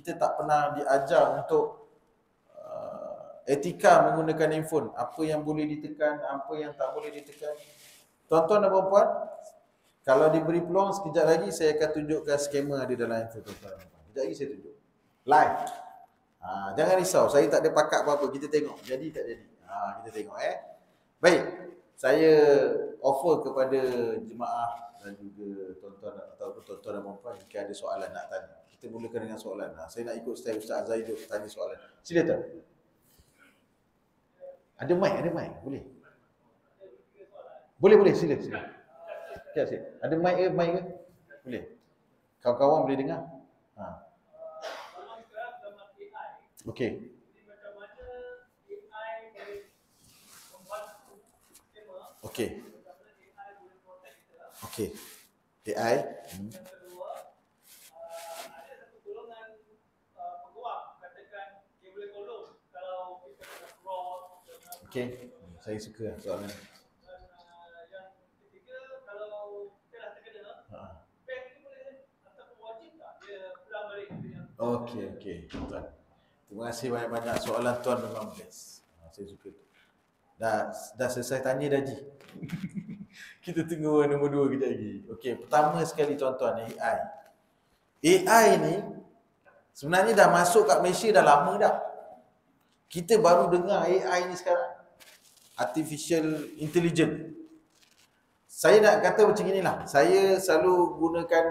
kita tak pernah diajar untuk etika menggunakan handphone. Apa yang boleh ditekan, apa yang tak boleh ditekan. Tuan-tuan dan puan-puan, kalau diberi peluang sekejap lagi saya akan tunjukkan skema ada dalam handphone tuan-tuan. Sekejap lagi saya tunjuk. Live. Jangan risau, saya tak ada pakat apa-apa. Kita tengok. Jadi tak jadi. Kita tengok Baik. Saya offer kepada jemaah dan juga tuan-tuan ataupun tuan-tuan dan puan-puan jika ada soalan nak tanya. Kita mulakan dengan soalan. Saya nak ikut style Ustaz Zaidul tanya soalan. Sila tuan. Ada mic, boleh. Boleh, sila. Sekejap. Ada mic ke? Boleh. Kawan-kawan boleh dengar? Okey. AI. Okey. Saya suka soalan ni. Okey. Tuan. Terima kasih banyak-banyak. Soalan tuan memang best. Saya suka tu. Dah selesai tanya dah Ji. Kita tunggu nombor 2 kejap lagi. Okey, pertama sekali tuan-tuan, AI. AI ni sebenarnya dah masuk kat Malaysia dah lama dah. Kita baru dengar AI ni sekarang. Artificial Intelligence. Saya nak kata macam inilah. Saya selalu gunakan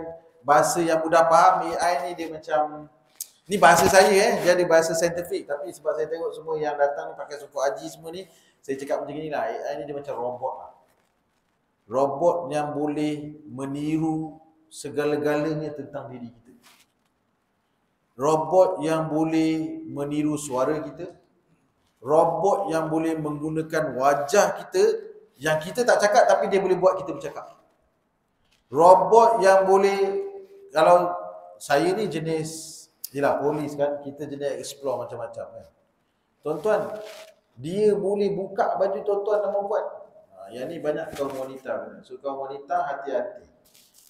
bahasa yang mudah faham. AI ni dia macam, ni bahasa saya dia ada bahasa saintifik, tapi sebab saya tengok semua yang datang pakai suku haji semua ni, saya cakap macam inilah. AI ni dia macam robot lah. Robot yang boleh meniru segala-galanya tentang diri kita. Robot yang boleh meniru suara kita. Robot yang boleh menggunakan wajah kita yang kita tak cakap tapi dia boleh buat kita bercakap. Robot yang boleh, kalau saya ni jenis, yelah polis kan, kita jenis explore macam-macam kan. Tuan-tuan, dia boleh buka baju tuan-tuan dan puan-puan. Yang ni banyak kaum wanita. So kaum wanita hati-hati.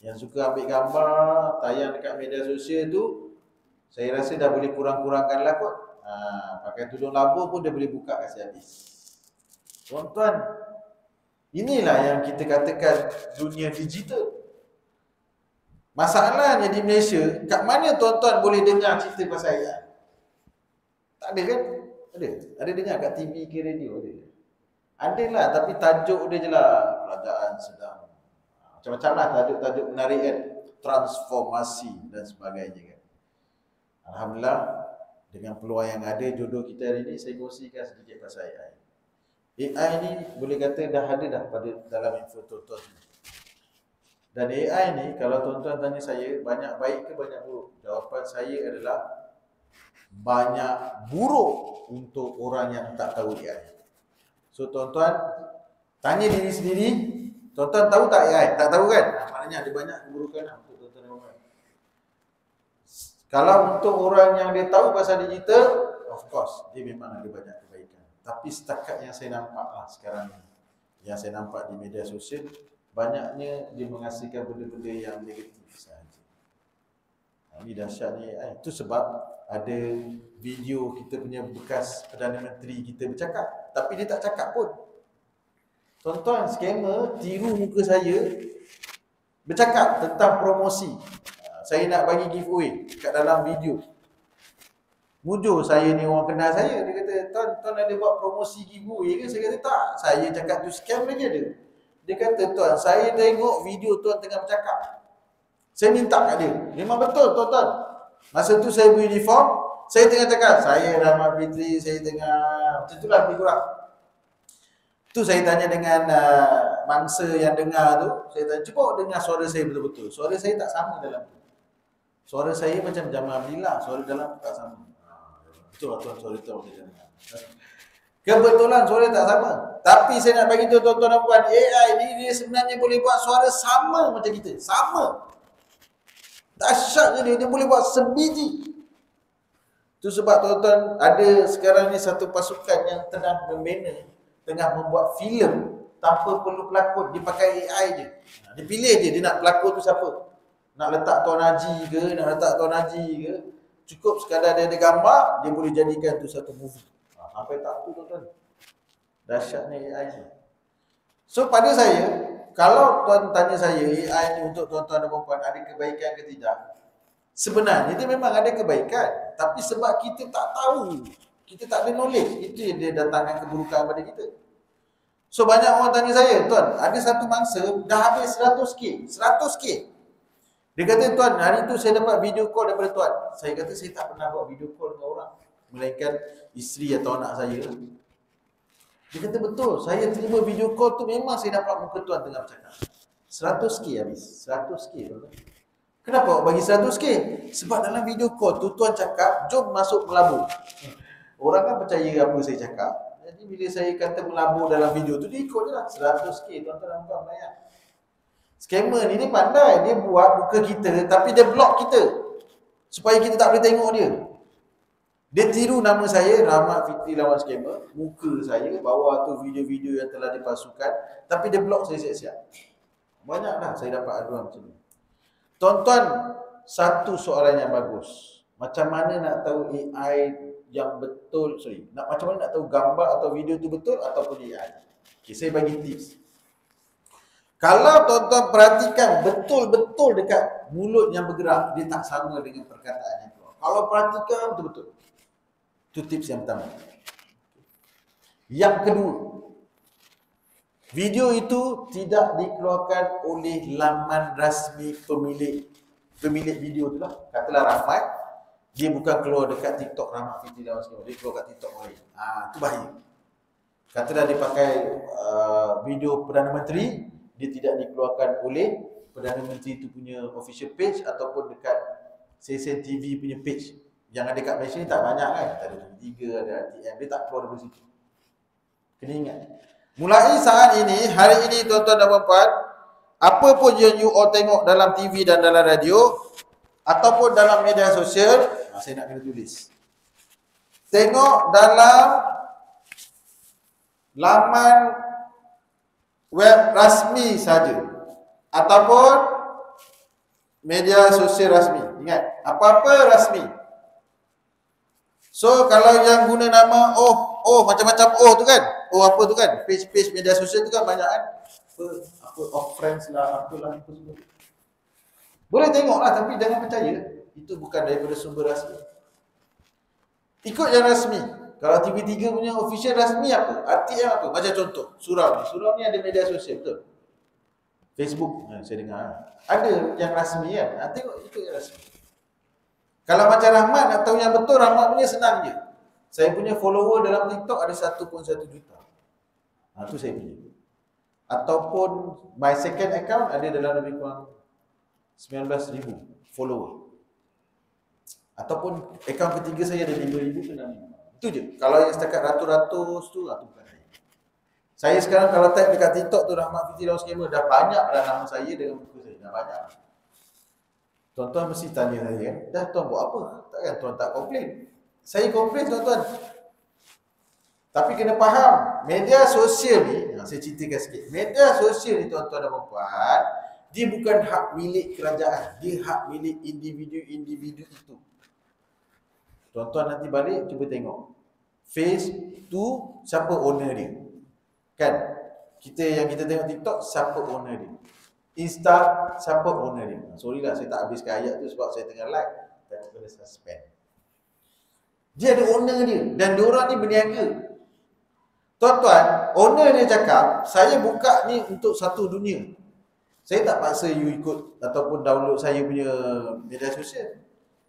Yang suka ambil gambar, tayang dekat media sosial tu, saya rasa dah boleh kurang-kurangkan lah kot. Pakai tudung labur pun dia boleh buka kasi habis. Tuan-tuan, inilah yang kita katakan dunia digital. Masalahnya di Malaysia, kat mana tuan-tuan boleh dengar cerita pasal AI? Tak ada kan? Ada dengar kat TV ke radio? Ada lah, tapi tajuk dia je lah, kerajaan sedang macam-macam lah, tajuk-tajuk menarik kan, transformasi dan sebagainya kan. Alhamdulillah, dengan peluang yang ada, jodoh kita hari ni, saya kongsikan sedikit pasal AI. AI ni boleh kata dah ada dah pada dalam info tuan-tuan. Dan AI ni, kalau tuan-tuan tanya saya, banyak baik ke banyak buruk? Jawapan saya adalah banyak buruk untuk orang yang tak tahu AI. So tuan-tuan, tanya diri sendiri, tuan-tuan tahu tak AI? Tak tahu kan? Maknanya ada banyak keburukan untuk tuan-tuan dan puan. Kalau untuk orang yang dia tahu pasal digital, of course, dia memang ada banyak kebaikan. Tapi setakat yang saya nampak lah sekarang ni, yang saya nampak di media sosial, banyaknya dia menghasilkan benda-benda yang negatif sahaja. Ini dahsyatnya AI. Itu sebab ada video kita punya bekas Perdana Menteri kita bercakap, tapi dia tak cakap pun. Tuan-tuan, scammer tiru muka saya bercakap tentang promosi. Saya nak bagi giveaway kat dalam video. Mujur saya ni orang kenal saya. Dia kata, tuan ada buat promosi giveaway ke? Saya kata, tak. Saya cakap tu scam lagi ada. Dia kata, tuan, saya tengok video tuan tengah bercakap. Saya minta kat dia. Memang betul, tuan-tuan. Masa tu saya beri di form, saya tengah cakap, saya Rahmat Fitri, saya tengah, macam itulah lebih kurang. Tu saya tanya dengan mangsa yang dengar tu, saya tanya, cuba dengar suara saya betul-betul. Suara saya tak sama dalam tu. Suara saya macam Jamal Abdillah, suara dalam tak sama. Betul lah tuan, suara tu macam dengar. Kebetulan suara tak sama. Tapi saya nak bagi tahu tuan-tuan dan puan, AI ni dia sebenarnya boleh buat suara sama macam kita. Sama. Dahsyatnya dia boleh buat sebiji. Itu sebab tuan-tuan, ada sekarang ni satu pasukan yang tengah membina, tengah membuat filem tanpa perlu pelakon. Dia pakai AI je. Dia pilih je dia nak pelakon tu siapa. Nak letak Tuan Haji ke, nak letak Tuan Haji ke. Cukup sekadar dia ada gambar, dia boleh jadikan tu satu movie. Sampai tak tu tuan-tuan. Dahsyatnya AI ni. So pada saya, kalau tuan tanya saya AI ni untuk tuan-tuan dan puan ada kebaikan ke tidak? Sebenarnya dia memang ada kebaikan, tapi sebab kita tak tahu, kita tak ada knowledge, itu yang dia datangkan keburukan pada kita. So banyak orang tanya saya, tuan, ada satu mangsa dah habis 100k, 100k. Dia kata, tuan, hari tu saya dapat video call daripada tuan. Saya kata, saya tak pernah buat video call dengan orang, melainkan isteri atau anak saya. Dia kata, betul, saya terima video call tu memang saya dapat muka tuan tengah bercakap. 100k habis, 100k tuan. Kenapa awak bagi 100k? Sebab dalam video call tu tuan cakap, jom masuk melabur. Orang kan percaya apa saya cakap. Jadi bila saya kata melabur dalam video tu, dia ikut je lah. 100k tuan-tuan dan puan bayar. Scammer ni dia pandai, dia buat muka kita tapi dia block kita supaya kita tak boleh tengok dia. Dia tiru nama saya, Rahmat Fitri lawan scammer, muka saya, bawah tu video-video yang telah dipalsukan, tapi dia block saya siap-siap. Banyak dah saya dapat aduan macam ni. Tuan-tuan, satu soalan yang bagus. Macam mana nak tahu AI yang betul, macam mana nak tahu gambar atau video tu betul ataupun AI? Okay, saya bagi tips. Kalau tuan-tuan perhatikan betul-betul dekat mulut yang bergerak, dia tak sama dengan perkataan yang keluar. Kalau perhatikan betul-betul. Itu tips yang pertama. Yang kedua, video itu tidak dikeluarkan oleh laman rasmi pemilik video tu lah. Katalah Rahmat, dia bukan keluar dekat TikTok Rahmat Fitri dan semua, dia keluar kat TikTok lain. Itu bahaya. Katalah dia pakai video Perdana Menteri, dia tidak dikeluarkan oleh Perdana Menteri itu punya official page ataupun dekat Sesen TV punya page. Yang ada kat Malaysia ni tak banyak kan. Ada TV3, ada RTM, dia tak keluar dari situ. Kena ingat. Mulai saat ini, hari ini tuan-tuan dan puan-puan, apa pun yang you all tengok dalam TV dan dalam radio ataupun dalam media sosial, saya nak kena tulis. Tengok dalam laman web rasmi saja ataupun media sosial rasmi. Ingat, apa-apa rasmi. So kalau yang guna nama macam-macam tu kan. Apa tu kan? Page-page media sosial tu kan banyak kan. Apa of friends lah, apalah apa semua. Boleh tengoklah tapi jangan percaya itu bukan daripada sumber rasmi. Ikut yang rasmi. Kalau TV3 punya official rasmi apa? RTM apa? Macam contoh, surau ni ada media sosial betul. Facebook, saya dengar. Ada yang rasmi kan? Tengok ikut yang rasmi. Kalau macam Rahmat nak tahu yang betul, Rahmat punya senang je. Saya punya follower dalam TikTok ada 1.1 juta. Tu saya punya. Ataupun my second account ada dalam lebih kurang 19,000 follower. Ataupun akaun ketiga saya ada 5,000 ke 6,000. Itu je. Kalau yang setakat ratus-ratus tu bukan saya. Saya sekarang kalau type dekat TikTok tu Rahmat Fitri lawan scammer, dah banyak dah nama saya dengan muka saya. Dah banyak. Tuan-tuan mesti tanya saya kan, dah tuan buat apa? Takkan tuan tak komplain? Saya komplain tuan-tuan. Tapi kena faham, media sosial ni, saya ceritakan sikit. Media sosial ni tuan-tuan dan puan-puan, dia bukan hak milik kerajaan, dia hak milik individu-individu itu. Tuan-tuan nanti balik cuba tengok. Face tu siapa owner dia? Kan? Yang kita tengok TikTok siapa owner dia? Insta siapa owner dia? Sorry lah saya tak habiskan ayat tu sebab saya tengah live. Tapi kena suspend. Dia ada owner dia dan diorang ni berniaga. Tuan-tuan, owner dia cakap, saya buka ni untuk satu dunia. Saya tak paksa you ikut ataupun download saya punya media sosial.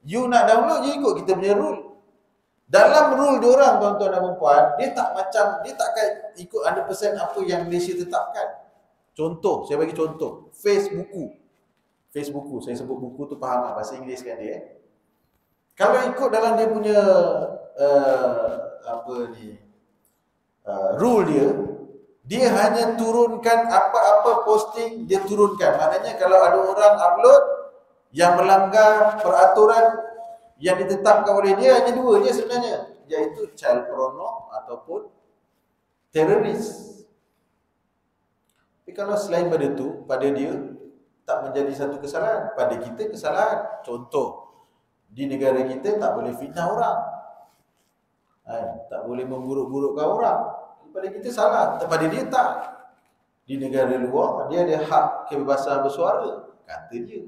You nak download, you ikut kita punya rule. Dalam rule diorang tuan-tuan dan puan-puan, dia takkan ikut 100% apa yang Malaysia tetapkan. Contoh, saya bagi contoh. Facebook, saya sebut buku tu faham lah, bahasa Inggeris kan dia. Kalau ikut dalam dia punya rule dia hanya turunkan apa-apa posting dia turunkan. Maknanya kalau ada orang upload yang melanggar peraturan yang ditetapkan oleh dia, hanya dua je sebenarnya, iaitu child porno ataupun teroris. Tapi kalau selain pada tu, pada dia tak menjadi satu kesalahan, pada kita kesalahan. Contoh, Di negara kita tak boleh fitnah orang. Tak boleh memburuk-burukkan orang. Pada kita salah, pada dia tak. Di negara luar, dia ada hak kebebasan bersuara. Kata dia.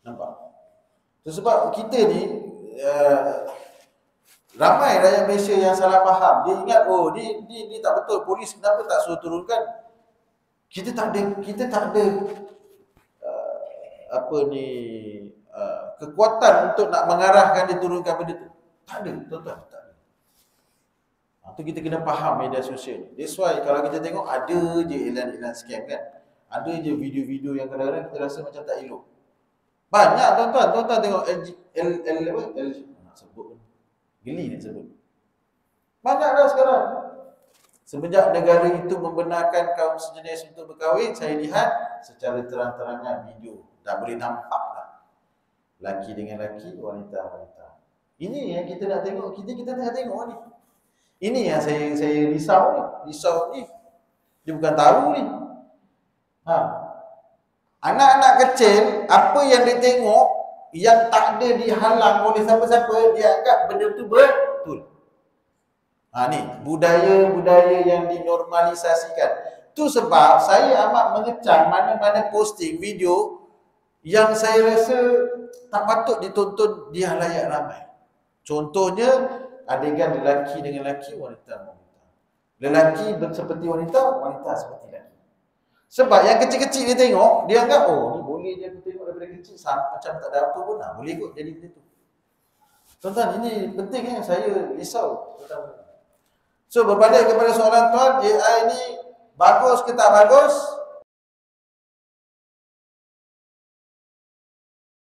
Nampak? Sebab kita ni, ramai rakyat Malaysia yang salah faham. Dia ingat, oh ni tak betul. Polis kenapa tak suruh turunkan? Kita tak ada kekuatan untuk nak mengarahkan dia turunkan benda tu. Tak ada, tuan-tuan, tak ada. Tu kita kena faham media sosial. That's why kalau kita tengok ada je iklan-iklan scam kan. Ada je video-video yang kadang-kadang kita rasa macam tak elok. Banyak tuan-tuan tengok nak sebut. Geli nak sebut. Banyak dah sekarang. Semenjak negara itu membenarkan kaum sejenis untuk berkahwin, saya lihat secara terang-terangan video. Dah boleh nampak lah. Laki dengan laki, wanita-wanita. Ini yang kita nak tengok. Kita tengah tengok ni. Ini yang saya risau ni. Risau ni. Dia bukan tahu ni. Anak-anak kecil, apa yang dia tengok, yang tak ada dihalang oleh siapa-siapa, dia anggap benda tu betul. Ni budaya-budaya yang dinormalisasikan. Tu sebab saya amat mengecam mana-mana posting video yang saya rasa tak patut ditonton di halayak ramai. Contohnya adegan lelaki dengan lelaki, wanita dengan wanita. Lelaki seperti wanita, wanita seperti lelaki. Sebab yang kecil-kecil dia tengok, dia anggap ni boleh je aku tengok daripada kecil macam tak ada apa pun boleh kot jadi benda tu. Tuan-tuan, ini penting saya risau tentang. So berbalik kepada soalan tuan, AI ni bagus ke tak bagus?